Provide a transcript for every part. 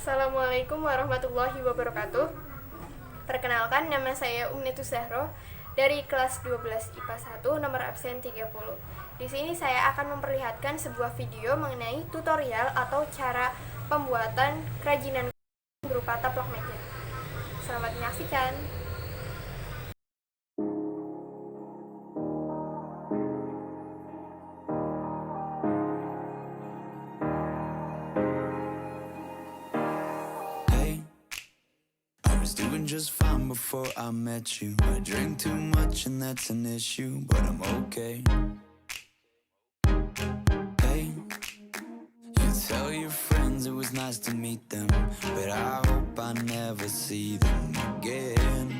Assalamualaikum warahmatullahi wabarakatuh. Perkenalkan, nama saya Umniatuz Zahroh dari kelas 12 IPA 1 nomor absen 30. Di sini saya akan memperlihatkan sebuah video mengenai tutorial atau cara pembuatan kerajinan berupa taplak meja. Selamat menyaksikan. Doing just fine before I met you. I drink too much and that's an issue, but I'm okay. Hey, you tell your friends it was nice to meet them, but I hope I never see them again.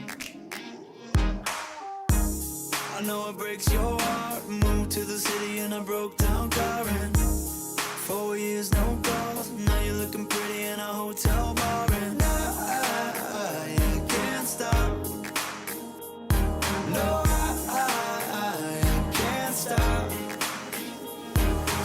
I know it breaks your heart. Moved to the city in a broke down car and 4 years no calls. Now you're looking pretty in a hotel bar and I can't stop. No, I can't stop.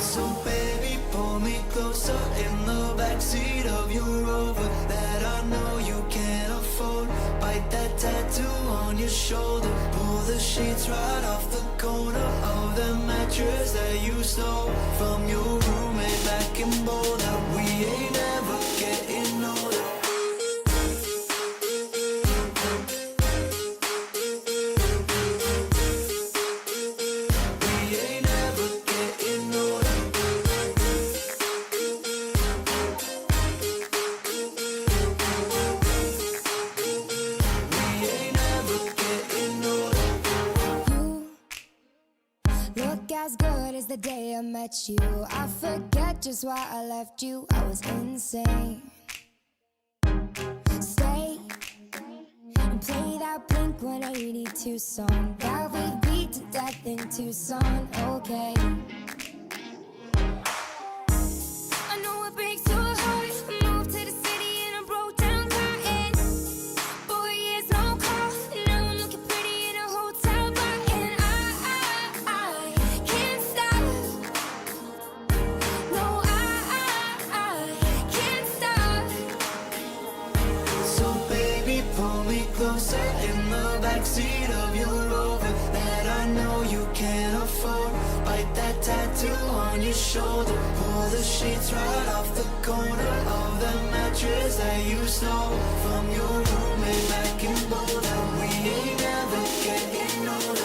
So baby, pull me closer in the backseat of your Rover that I know you can't afford. Bite that tattoo on your shoulder. Pull the sheets right off the corner of the mattress that you stole from your roommate back in Boulder. We ain't never getting older. As good as the day I met you, I forget just why I left you. I was insane. Stay and play that Blink 182 song that we beat to death in Tucson. Okay. I know it breaks your heart. Moved to the city and I broke down crying. 4 years no call. Now I'm looking pretty in a hotel bar and I can't stop. No, I can't stop. So baby, pull me closer in the backseat of your Rover that I know you can't afford. Bite that tattoo on your shoulder. Pull the sheets right off the corner of the mattress that you stole from your roommate back in Boulder. We ain't never getting older.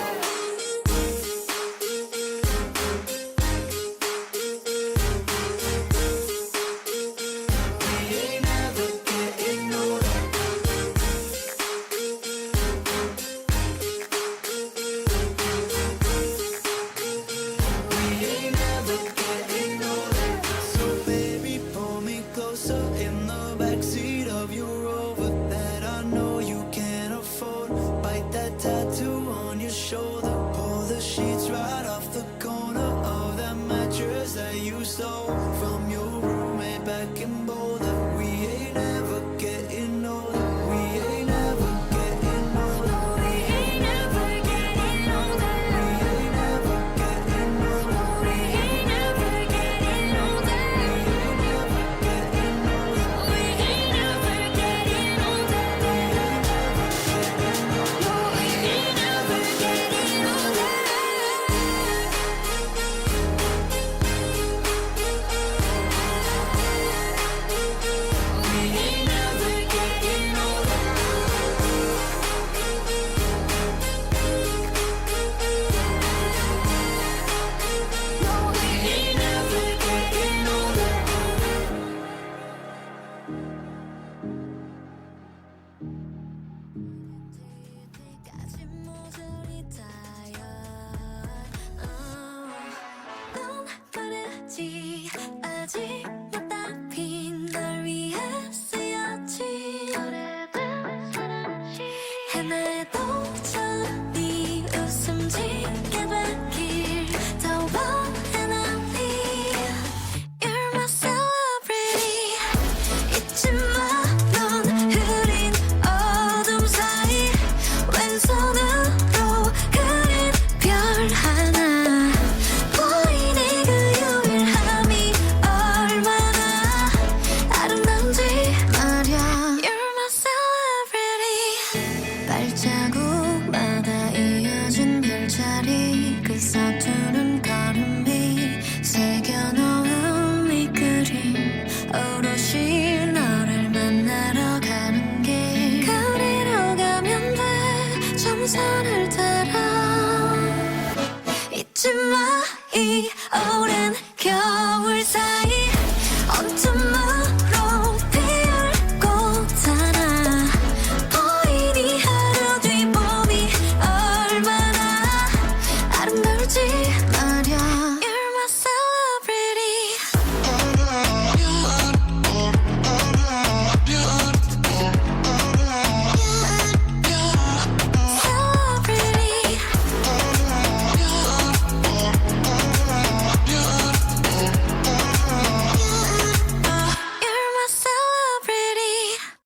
That you stole from your roommate back in Boulder. We ain't ever